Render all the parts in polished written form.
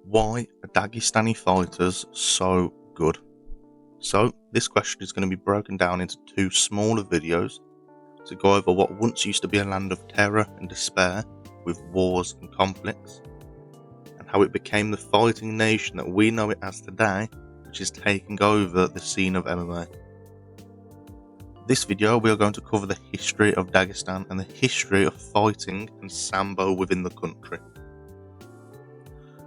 Why are Dagestani fighters so good? So this question is going to be broken down into two smaller videos to go over what once used to be a land of terror and despair with wars and conflicts, and how it became the fighting nation that we know it as today, which is taking over the scene of MMA. This video we are going to cover the history of Dagestan and the history of fighting and Sambo within the country.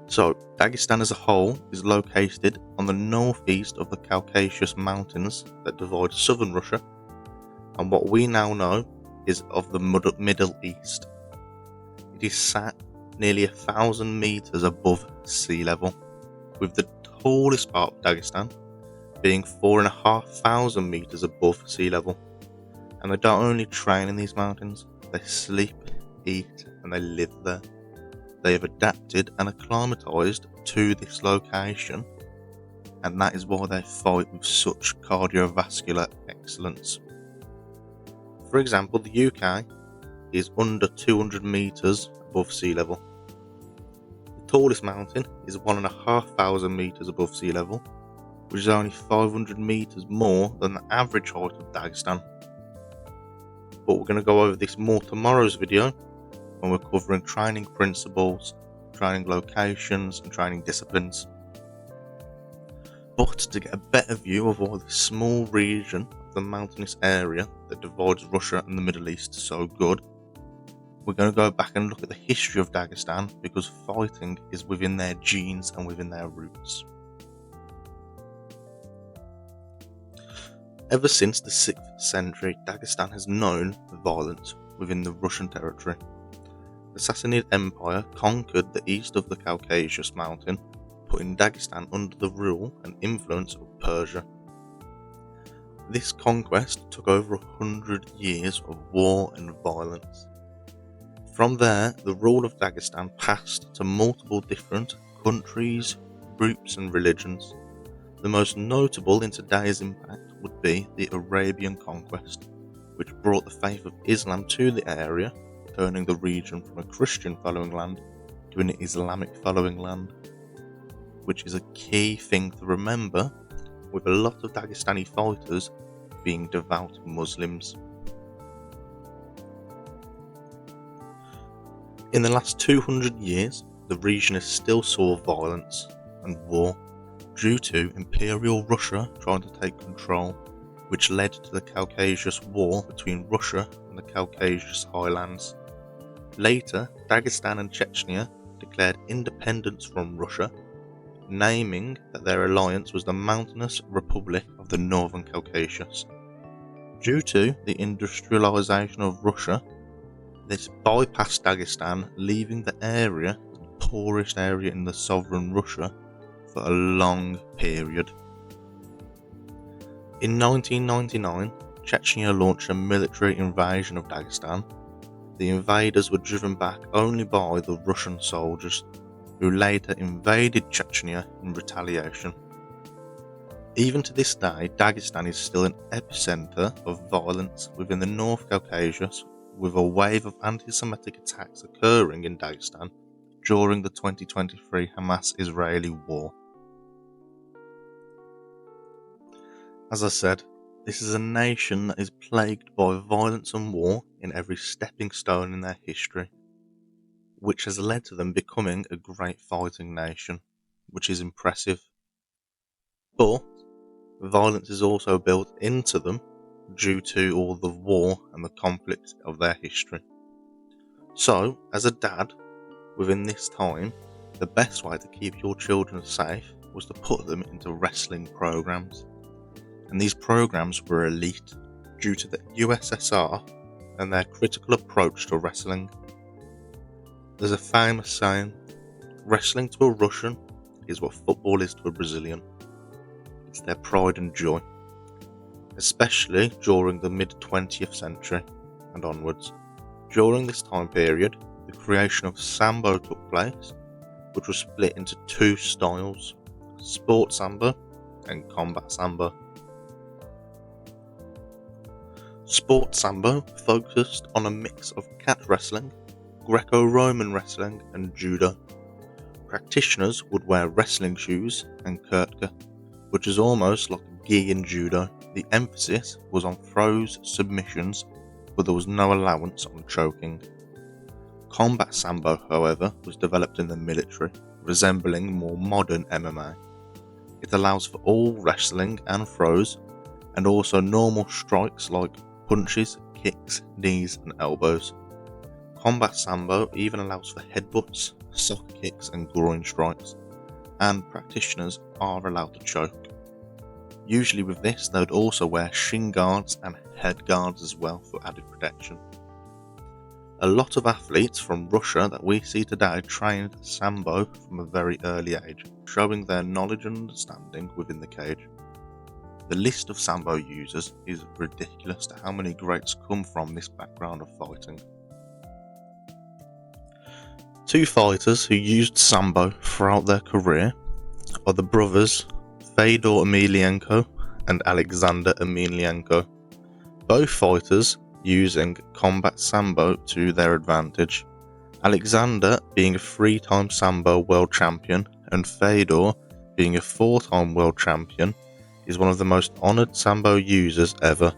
So, Dagestan as a whole is located on the northeast of the Caucasus Mountains that divide southern Russia and what we now know is of the Middle East. It is sat nearly 1,000 meters above sea level, with the tallest part of Dagestan being 4,500 meters above sea level. And they don't only train in these mountains, they sleep, eat and they live there. They have adapted and acclimatized to this location, and that is why they fight with such cardiovascular excellence. For example, the UK is under 200 meters above sea level. The tallest mountain is 1,500 meters above sea level, which is only 500 meters more than the average height of Dagestan. But we're going to go over this more tomorrow's video, when we're covering training principles, training locations and training disciplines. But to get a better view of why this small region of the mountainous area that divides Russia and the Middle East is so good, we're going to go back and look at the history of Dagestan, because fighting is within their genes and within their roots. Ever since the 6th century, Dagestan has known violence within the Russian territory. The Sassanid Empire conquered the east of the Caucasus mountain, putting Dagestan under the rule and influence of Persia. This conquest took over 100 years of war and violence. From there, the rule of Dagestan passed to multiple different countries, groups and religions. The most notable in today's impact would be the Arabian conquest, which brought the faith of Islam to the area, turning the region from a Christian following land to an Islamic following land, which is a key thing to remember, with a lot of Dagestani fighters being devout Muslims. In the last 200 years, the region has still saw violence and war due to Imperial Russia trying to take control, which led to the Caucasus War between Russia and the Caucasus Highlands. Later, Dagestan and Chechnya declared independence from Russia, naming that their alliance was the Mountainous Republic of the Northern Caucasus. Due to the industrialization of Russia, this bypassed Dagestan, leaving the area the poorest area in the sovereign Russia for a long period. In 1999, Chechnya launched a military invasion of Dagestan. The invaders were driven back only by the Russian soldiers, who later invaded Chechnya in retaliation. Even to this day, Dagestan is still an epicenter of violence within the North Caucasus, with a wave of anti-Semitic attacks occurring in Dagestan during the 2023 Hamas-Israeli war. As I said, this is a nation that is plagued by violence and war in every stepping stone in their history, which has led to them becoming a great fighting nation, which is impressive. But violence is also built into them due to all the war and the conflict of their history. So, as a dad, within this time, the best way to keep your children safe was to put them into wrestling programs. And these programs were elite due to the USSR and their critical approach to wrestling. There's a famous saying, wrestling to a Russian is what football is to a Brazilian. It's their pride and joy, especially during the mid-20th century and onwards. During this time period, the creation of Sambo took place, which was split into two styles, sport Sambo and combat Sambo. Sport Sambo focused on a mix of cat wrestling, Greco-Roman wrestling and judo, Practitioners would wear wrestling shoes and kurtka, which is almost like a gi in judo. The emphasis was on throws, submissions, but there was no allowance on choking. Combat Sambo, however, was developed in the military, resembling more modern MMA. It allows for all wrestling and throws, and also normal strikes like punches, kicks, knees and elbows. Combat Sambo even allows for headbutts, sock kicks and groin strikes, and practitioners are allowed to choke. Usually with this they would also wear shin guards and head guards as well for added protection. A lot of athletes from Russia that we see today trained Sambo from a very early age, showing their knowledge and understanding within the cage. The list of Sambo users is ridiculous to how many greats come from this background of fighting. Two fighters who used Sambo throughout their career are the brothers Fedor Emelianenko and Alexander Emelianenko, both fighters using combat Sambo to their advantage. Alexander being a 3-time Sambo world champion and Fedor being a 4-time world champion is one of the most honoured Sambo users ever,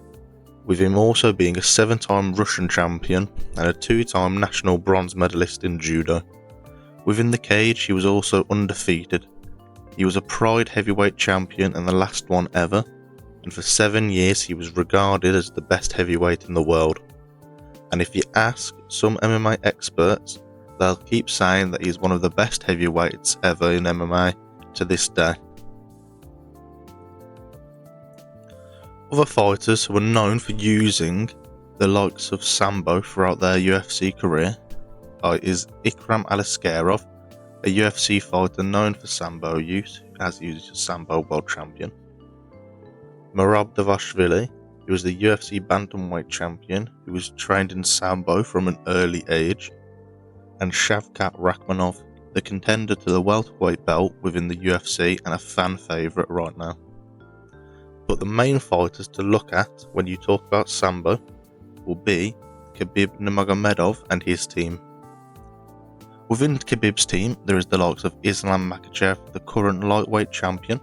with him also being a 7-time Russian champion and a 2-time national bronze medalist in judo. Within the cage he was also undefeated. He was a Pride heavyweight champion and the last one ever, and for 7 years he was regarded as the best heavyweight in the world. And if you ask some MMA experts, they'll keep saying that he's one of the best heavyweights ever in MMA to this day. Other fighters who are known for using the likes of Sambo throughout their UFC career is Ikram Aliskerov, a UFC fighter known for Sambo use, as he is a Sambo world champion. Merab Davashvili, who was the UFC bantamweight champion who was trained in Sambo from an early age, and Shavkat Rakhmonov, the contender to the welterweight belt within the UFC and a fan favourite right now. But the main fighters to look at when you talk about Sambo will be Khabib Nurmagomedov and his team. Within Khabib's team there is the likes of Islam Makhachev, the current lightweight champion,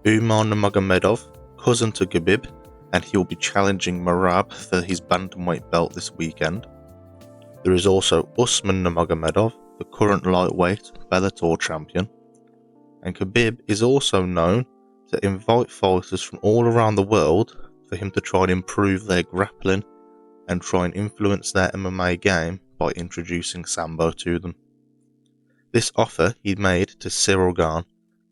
Umar Nurmagomedov, cousin to Khabib, and he will be challenging Merab for his bantamweight belt this weekend. There is also Usman Nurmagomedov, the current lightweight Bellator champion, and Khabib is also known to invite fighters from all around the world for him to try and improve their grappling and try and influence their MMA game by introducing Sambo to them. This offer he made to Cyril Gane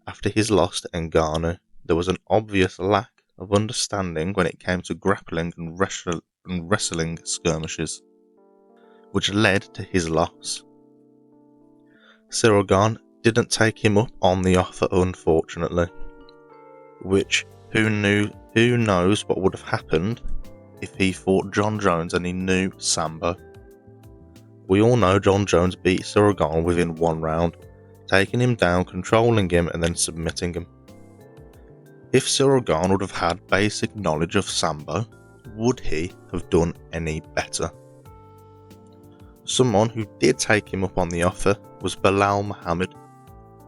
after his loss to Ngannou. There was an obvious lack of understanding when it came to grappling and wrestling skirmishes, which led to his loss. Cyril Gane didn't take him up on the offer, unfortunately, which who knows what would have happened if he fought John Jones and he knew Sambo. We all know John Jones beat Cyril Gane within 1 round, taking him down, controlling him and then submitting him. If Cyril Gane would have had basic knowledge of Sambo, would he have done any better? Someone who did take him up on the offer was Belal Muhammad,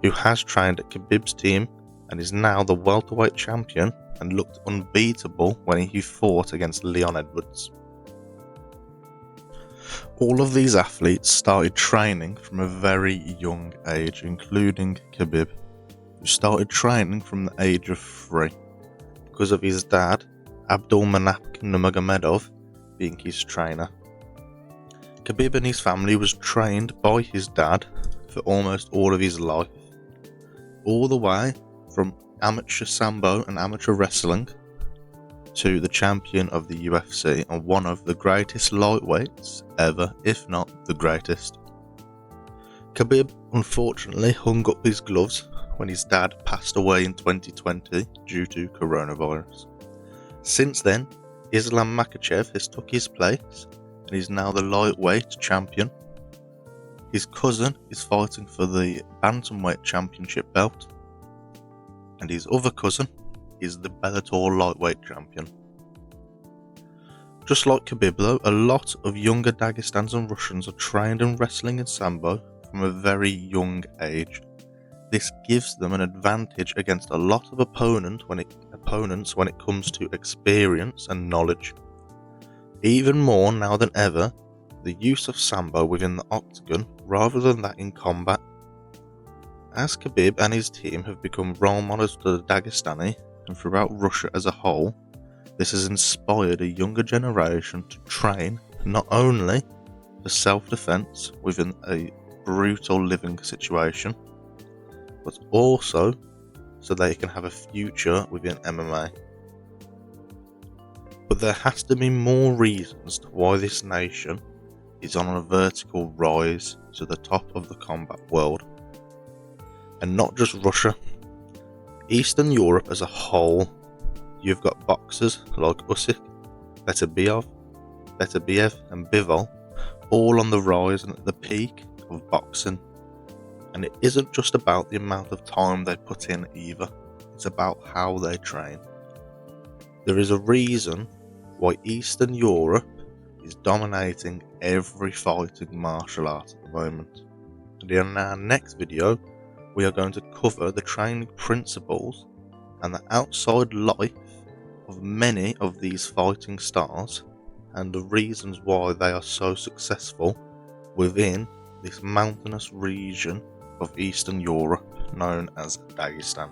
who has trained at Khabib's team and is now the welterweight champion and looked unbeatable when he fought against Leon Edwards. All of these athletes started training from a very young age, including Khabib, who started training from the age of 3 because of his dad, Abdulmanap Nurmagomedov, being his trainer. Khabib and his family was trained by his dad for almost all of his life, all the way from amateur Sambo and amateur wrestling to the champion of the UFC and one of the greatest lightweights ever, if not the greatest. Khabib unfortunately hung up his gloves when his dad passed away in 2020 due to coronavirus. Since then, Islam Makhachev has took his place and is now the lightweight champion. His cousin is fighting for the bantamweight championship belt, and his other cousin is the Bellator lightweight champion. Just like Khabib though, a lot of younger Dagestans and Russians are trained in wrestling and Sambo from a very young age. This gives them an advantage against a lot of opponents when it comes to experience and knowledge. Even more now than ever, the use of Sambo within the octagon rather than that in combat. As Khabib and his team have become role models to the Dagestani and throughout Russia as a whole, this has inspired a younger generation to train not only for self-defense within a brutal living situation, but also so they can have a future within MMA. But there has to be more reasons to why this nation is on a vertical rise to the top of the combat world. And not just Russia. Eastern Europe as a whole, you've got boxers like Usyk, Beterbiev and Bivol all on the rise and at the peak of boxing. And it isn't just about the amount of time they put in either, it's about how they train. There is a reason why Eastern Europe is dominating every fighting martial art at the moment. And in our next video, we are going to cover the training principles and the outside life of many of these fighting stars and the reasons why they are so successful within this mountainous region of Eastern Europe known as Dagestan.